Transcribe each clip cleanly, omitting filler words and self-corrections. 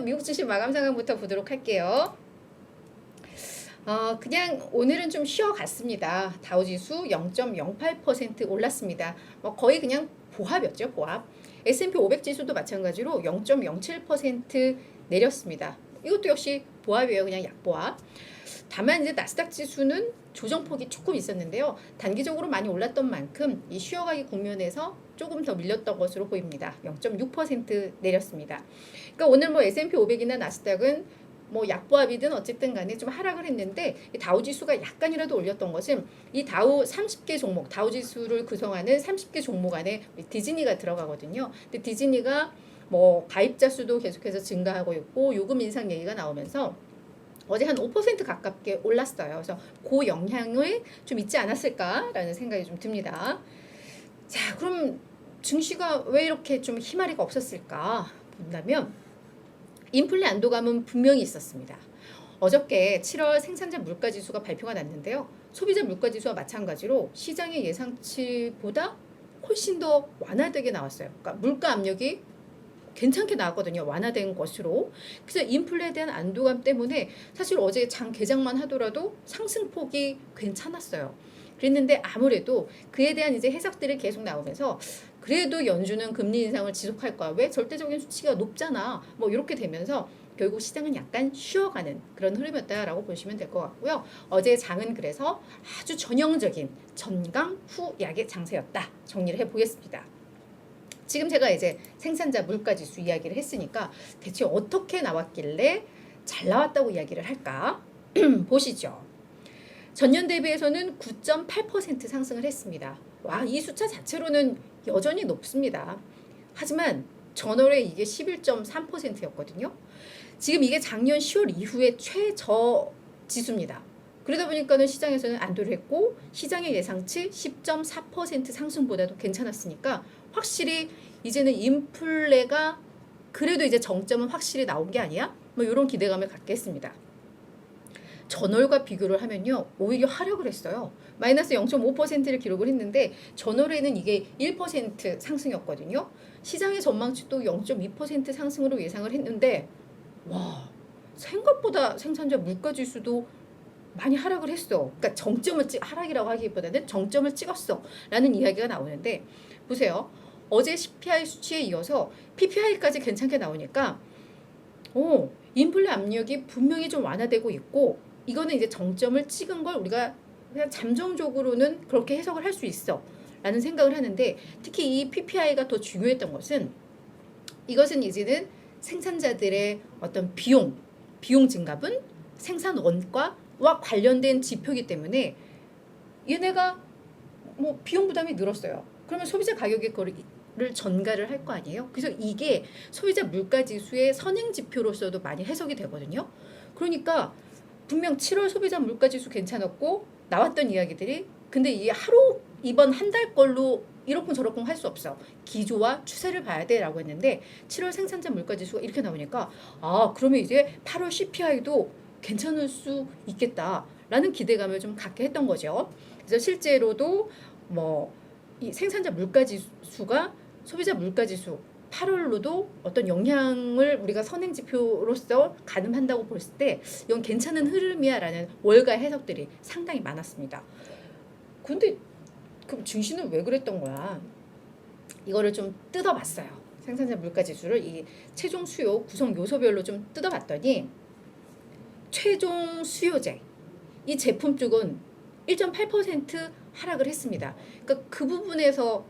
미국 주식 마감 상황부터 보도록 할게요. 그냥 오늘은 좀 쉬어갔습니다. 다우지수 0.08% 올랐습니다. 거의 그냥 보합이었죠, 보합. S&P 500 지수도 마찬가지로 0.07% 내렸습니다. 이것도 역시 보합이에요. 그냥 약보합. 다만 이제 나스닥 지수는 조정폭이 조금 있었는데요. 단기적으로 많이 올랐던 만큼 이 쉬어가기 국면에서 조금 더 밀렸던 것으로 보입니다. 0.6% 내렸습니다. 그러니까 오늘 뭐 S&P 500이나 나스닥은 뭐 약보합이든 어쨌든 간에 좀 하락을 했는데 다우 지수가 약간이라도 올렸던 것은 이 다우 30개 종목, 다우 지수를 구성하는 30개 종목 안에 디즈니가 들어가거든요. 근데 디즈니가 뭐 가입자 수도 계속해서 증가하고 있고 요금 인상 얘기가 나오면서 어제 한 5% 가깝게 올랐어요. 그래서 그 영향을 좀 있지 않았을까라는 생각이 좀 듭니다. 자, 그럼 증시가 왜 이렇게 좀 희마리가 없었을까 본다면 인플레 안도감은 분명히 있었습니다. 어저께 7월 생산자 물가지수가 발표가 났는데요. 소비자 물가지수와 마찬가지로 시장의 예상치보다 훨씬 더 완화되게 나왔어요. 그러니까 물가 압력이 괜찮게 나왔거든요. 완화된 것으로. 그래서 인플레에 대한 안도감 때문에 사실 어제 장 개장만 하더라도 상승폭이 괜찮았어요. 그랬는데 아무래도 그에 대한 이제 해석들이 계속 나오면서 그래도 연준은 금리 인상을 지속할 거야. 왜? 절대적인 수치가 높잖아. 뭐 이렇게 되면서 결국 시장은 약간 쉬어가는 그런 흐름이었다라고 보시면 될 것 같고요. 어제 장은 그래서 아주 전형적인 전강 후 약의 장세였다. 정리를 해보겠습니다. 지금 제가 이제 생산자 물가지수 이야기를 했으니까 대체 어떻게 나왔길래 잘 나왔다고 이야기를 할까? 보시죠. 전년 대비해서는 9.8% 상승을 했습니다. 와, 이 숫자 자체로는 여전히 높습니다. 하지만 전월에 이게 11.3%였거든요. 지금 이게 작년 10월 이후에 최저 지수입니다. 그러다 보니까는 시장에서는 안도를 했고 시장의 예상치 10.4% 상승보다도 괜찮았으니까 확실히 이제는 인플레가 그래도 이제 정점은 확실히 나온 게 아니야? 뭐 이런 기대감을 갖게 했습니다. 전월과 비교를 하면요 오히려 하락을 했어요. 마이너스 0.5%를 기록을 했는데 전월에는 이게 1% 상승이었거든요. 시장의 전망치도 0.2% 상승으로 예상을 했는데 와 생각보다 생산자 물가지수도 많이 하락을 했어. 그러니까 하락이라고 하기보다는 정점을 찍었어 라는 이야기가 나오는데 보세요. 어제 CPI 수치에 이어서 PPI까지 괜찮게 나오니까 인플레 압력이 분명히 좀 완화되고 있고 이거는 이제 정점을 찍은 걸 우리가 그냥 잠정적으로는 그렇게 해석을 할 수 있어 라는 생각을 하는데 특히 이 PPI가 더 중요했던 것은 이것은 이제는 생산자들의 어떤 비용 증가분, 생산 원가와 관련된 지표이기 때문에 얘네가 뭐 비용 부담이 늘었어요. 그러면 소비자 가격의 거를 전가를 할 거 아니에요. 그래서 이게 소비자 물가 지수의 선행 지표로서도 많이 해석이 되거든요. 그러니까 분명 7월 소비자 물가 지수 괜찮았고 나왔던 이야기들이 근데 이 이번 한 달 걸로 이렇쿵 저렇쿵 할 수 없어. 기조와 추세를 봐야 돼라고 했는데 7월 생산자 물가 지수가 이렇게 나오니까 그러면 이제 8월 CPI도 괜찮을 수 있겠다라는 기대감을 좀 갖게 했던 거죠. 그래서 실제로도 뭐 이 생산자 물가 지수가 소비자 물가 지수 8월로도 어떤 영향을 우리가 선행 지표로서 가늠한다고 볼 때 이건 괜찮은 흐름이야라는 월가 해석들이 상당히 많았습니다. 근데 그럼 증시는 왜 그랬던 거야? 이거를 좀 뜯어봤어요. 생산자 물가 지수를 이 최종 수요 구성 요소별로 좀 뜯어봤더니 최종 수요제 이 제품 쪽은 1.8% 하락을 했습니다. 그러니까 그 부분에서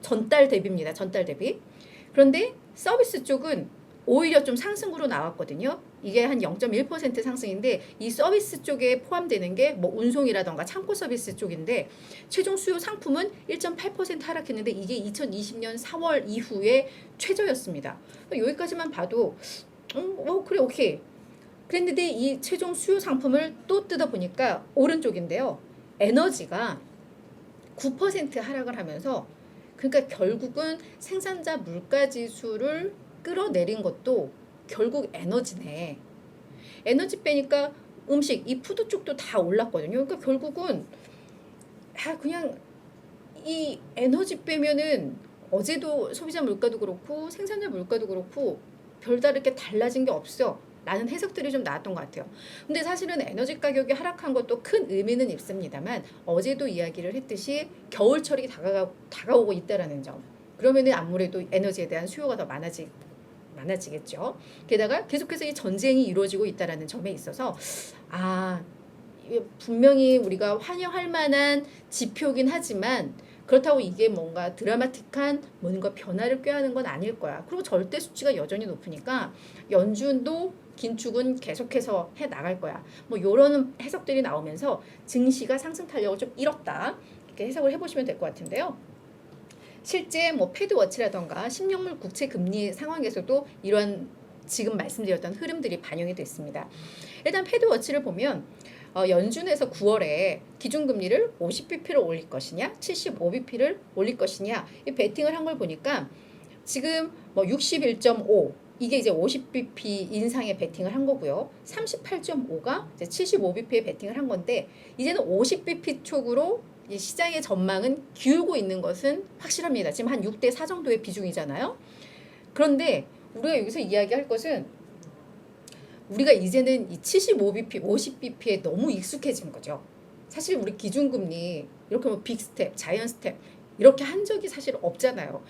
전달 대비입니다. 전달 대비. 그런데 서비스 쪽은 오히려 좀 상승으로 나왔거든요. 이게 한 0.1% 상승인데 이 서비스 쪽에 포함되는 게 뭐 운송이라던가 창고 서비스 쪽인데 최종 수요 상품은 1.8% 하락했는데 이게 2020년 4월 이후에 최저였습니다. 여기까지만 봐도 그래 오케이. 그랬는데 이 최종 수요 상품을 또 뜯어보니까 오른쪽인데요. 에너지가 9% 하락을 하면서 그러니까 결국은 생산자 물가 지수를 끌어내린 것도 결국 에너지네. 에너지 빼니까 음식, 이 푸드 쪽도 다 올랐거든요. 그러니까 결국은 그냥 이 에너지 빼면은 어제도 소비자 물가도 그렇고 생산자 물가도 그렇고 별다르게 달라진 게 없어 라는 해석들이 좀 나왔던 것 같아요. 근데 사실은 에너지 가격이 하락한 것도 큰 의미는 있습니다만 어제도 이야기를 했듯이 겨울철이 다가오고 있다라는 점, 그러면은 아무래도 에너지에 대한 수요가 더 많아지겠죠. 게다가 계속해서 이 전쟁이 이루어지고 있다라는 점에 있어서 분명히 우리가 환영할 만한 지표긴 하지만 그렇다고 이게 뭔가 드라마틱한 뭔가 변화를 꾀하는 건 아닐 거야. 그리고 절대 수치가 여전히 높으니까 연준도 긴축은 계속해서 해 나갈 거야. 뭐 이런 해석들이 나오면서 증시가 상승 탄력을 좀 잃었다. 이렇게 해석을 해보시면 될 것 같은데요. 실제 뭐 패드워치라던가 10년물 국채 금리 상황에서도 이런 지금 말씀드렸던 흐름들이 반영이 됐습니다. 일단 패드워치를 보면 연준에서 9월에 기준금리를 50bp를 올릴 것이냐 75bp를 올릴 것이냐 이 베팅을 한 걸 보니까 지금 뭐 61.5 이게 이제 50bp 인상의 베팅을 한 거고요. 38.5가 이제 75bp의 베팅을 한 건데 이제는 50bp 쪽으로 이 시장의 전망은 기울고 있는 것은 확실합니다. 지금 한 6대4 정도의 비중이잖아요. 그런데 우리가 여기서 이야기할 것은 우리가 이제는 이 75bp, 50bp에 너무 익숙해진 거죠. 사실 우리 기준금리 이렇게 뭐 빅스텝, 자이언스텝 이렇게 한 적이 사실 없잖아요.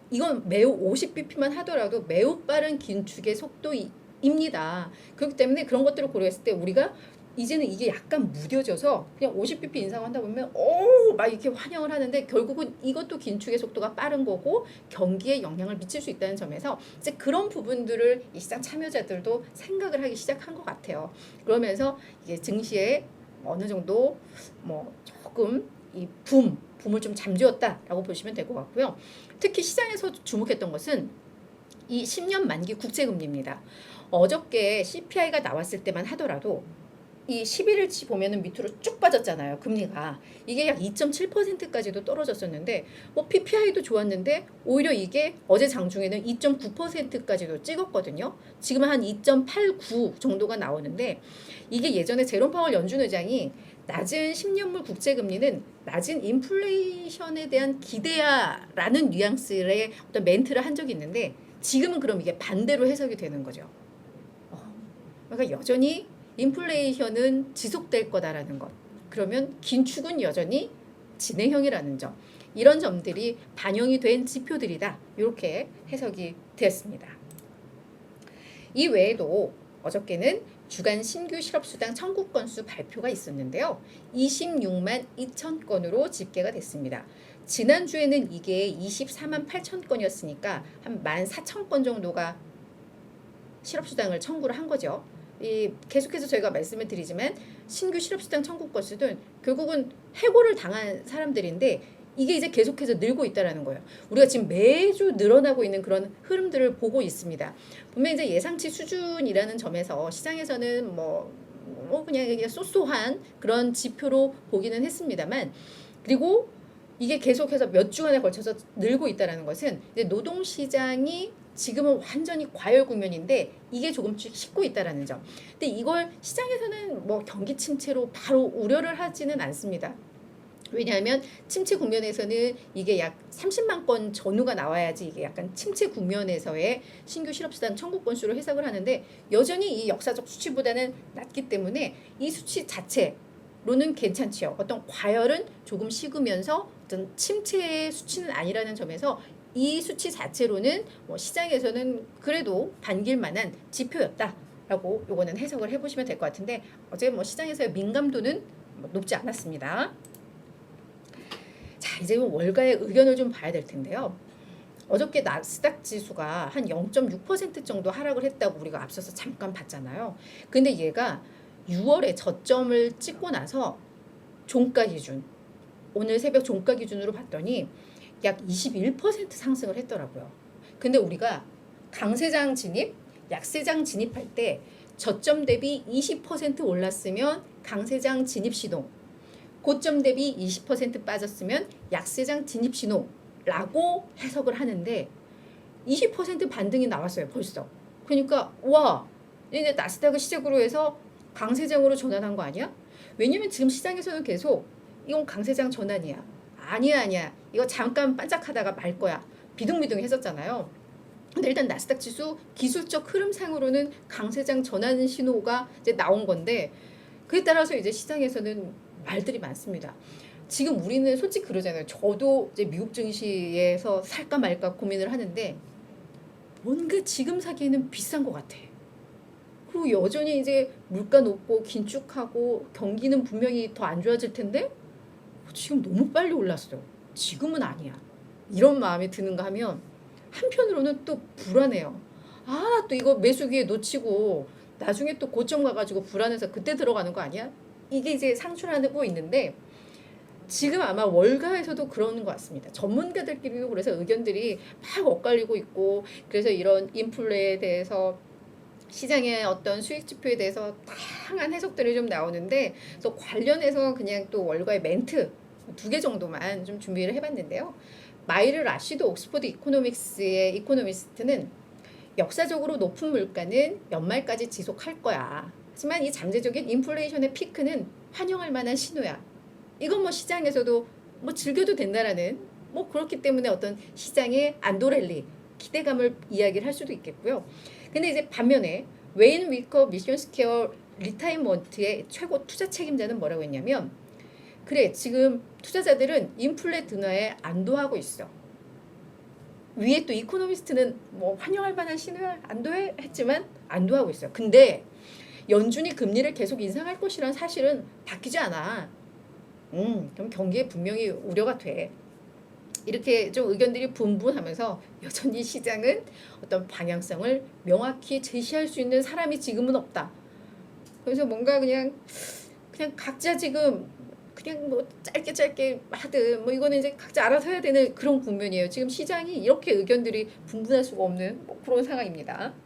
이건 매우 50bp만 하더라도 매우 빠른 긴축의 속도입니다. 그렇기 때문에 그런 것들을 고려했을 때 우리가 이제는 이게 약간 무뎌져서 그냥 50bp 인상한다 보면 막 이렇게 환영을 하는데 결국은 이것도 긴축의 속도가 빠른 거고 경기에 영향을 미칠 수 있다는 점에서 이제 그런 부분들을 이 시장 참여자들도 생각을 하기 시작한 것 같아요. 그러면서 이게 증시에 어느 정도 뭐 조금 이 붐을 좀 잠재웠다라고 보시면 될 것 같고요. 특히 시장에서 주목했던 것은 이 10년 만기 국채금리입니다. 어저께 CPI가 나왔을 때만 하더라도 이 11일치 보면은 밑으로 쭉 빠졌잖아요. 금리가. 이게 약 2.7%까지도 떨어졌었는데 뭐 PPI도 좋았는데 오히려 이게 어제 장중에는 2.9%까지도 찍었거든요. 지금은 한 2.89 정도가 나오는데 이게 예전에 제롬 파월 연준 의장이 낮은 10년물 국채금리는 낮은 인플레이션에 대한 기대야라는 뉘앙스의 어떤 멘트를 한 적이 있는데 지금은 그럼 이게 반대로 해석이 되는 거죠. 그러니까 여전히 인플레이션은 지속될 거다라는 것. 그러면 긴축은 여전히 진행형이라는 점. 이런 점들이 반영이 된 지표들이다. 이렇게 해석이 되었습니다. 이 외에도 어저께는 주간 신규 실업수당 청구 건수 발표가 있었는데요. 26만 2천 건으로 집계가 됐습니다. 지난주에는 이게 24만 8천 건이었으니까 한 14,000건 정도가 실업수당을 청구를 한 거죠. 계속해서 저희가 말씀을 드리지만 신규 실업수당 청구 건수는 결국은 해고를 당한 사람들인데 이게 이제 계속해서 늘고 있다라는 거예요. 우리가 지금 매주 늘어나고 있는 그런 흐름들을 보고 있습니다. 분명 이제 예상치 수준이라는 점에서 시장에서는 그냥 쏘쏘한 그런 지표로 보기는 했습니다만 그리고 이게 계속해서 몇 주간에 걸쳐서 늘고 있다라는 것은 이제 노동시장이 지금은 완전히 과열 국면인데 이게 조금씩 식고 있다라는 점. 근데 이걸 시장에서는 뭐 경기 침체로 바로 우려를 하지는 않습니다. 왜냐하면 침체 국면에서는 이게 약 30만 건 전후가 나와야지 이게 약간 침체 국면에서의 신규 실업수당 청구 건수로 해석을 하는데 여전히 이 역사적 수치보다는 낮기 때문에 이 수치 자체로는 괜찮지요. 어떤 과열은 조금 식으면서 어떤 침체의 수치는 아니라는 점에서 이 수치 자체로는 시장에서는 그래도 반길 만한 지표였다라고 요거는 해석을 해보시면 될 것 같은데 어제 시장에서의 민감도는 높지 않았습니다. 자, 이제 월가의 의견을 좀 봐야 될 텐데요. 어저께 나스닥 지수가 한 0.6% 정도 하락을 했다고 우리가 앞서서 잠깐 봤잖아요. 근데 얘가 6월에 저점을 찍고 나서 종가 기준, 오늘 새벽 종가 기준으로 봤더니 약 21% 상승을 했더라고요. 근데 우리가 강세장 진입, 약세장 진입할 때 저점 대비 20% 올랐으면 강세장 진입 신호, 고점 대비 20% 빠졌으면 약세장 진입 신호라고 해석을 하는데 20% 반등이 나왔어요, 벌써. 그러니까 와, 이제 나스닥을 시작으로 해서 강세장으로 전환한 거 아니야? 왜냐면 지금 시장에서는 계속 이건 강세장 전환이야. 아니야. 이거 잠깐 반짝하다가 말 거야. 비둥비둥 했었잖아요. 근데 일단 나스닥 지수 기술적 흐름상으로는 강세장 전환 신호가 이제 나온 건데 그에 따라서 이제 시장에서는 말들이 많습니다. 지금 우리는 솔직히 그러잖아요. 저도 이제 미국 증시에서 살까 말까 고민을 하는데 뭔가 지금 사기에는 비싼 것 같아. 그리고 여전히 이제 물가 높고 긴축하고 경기는 분명히 더 안 좋아질 텐데 지금 너무 빨리 올랐어. 지금은 아니야. 이런 마음이 드는가 하면 한편으로는 또 불안해요. 아, 또 이거 매수 기회 놓치고 나중에 또 고점 가가지고 불안해서 그때 들어가는 거 아니야? 이게 이제 상출하고 있는데 지금 아마 월가에서도 그러는 것 같습니다. 전문가들끼리도 그래서 의견들이 막 엇갈리고 있고 그래서 이런 인플레에 대해서 시장의 어떤 수익 지표에 대해서 다양한 해석들이 좀 나오는데 그래서 관련해서 그냥 또 월가의 멘트 2개 정도만 좀 준비를 해봤는데요. 마이르 라시드 옥스퍼드 이코노믹스의 이코노미스트는 역사적으로 높은 물가는 연말까지 지속할 거야. 하지만 이 잠재적인 인플레이션의 피크는 환영할 만한 신호야. 이건 뭐 시장에서도 뭐 즐겨도 된다라는 뭐 그렇기 때문에 어떤 시장의 안도랠리 기대감을 이야기를 할 수도 있겠고요. 근데 이제 반면에 웨인 위커 미션 스퀘어 리타이먼트의 최고 투자 책임자는 뭐라고 했냐면 그래 지금 투자자들은 인플레 둔화에 안도하고 있어. 위에 또 이코노미스트는 뭐 환영할 만한 신호야 안도해 했지만 안도하고 있어요. 근데 연준이 금리를 계속 인상할 것이란 사실은 바뀌지 않아. 그럼 경기에 분명히 우려가 돼. 이렇게 좀 의견들이 분분하면서 여전히 시장은 어떤 방향성을 명확히 제시할 수 있는 사람이 지금은 없다. 그래서 뭔가 그냥 각자 지금 그냥 뭐 짧게 하든 뭐 이거는 이제 각자 알아서 해야 되는 그런 국면이에요. 지금 시장이 이렇게 의견들이 분분할 수가 없는 뭐 그런 상황입니다.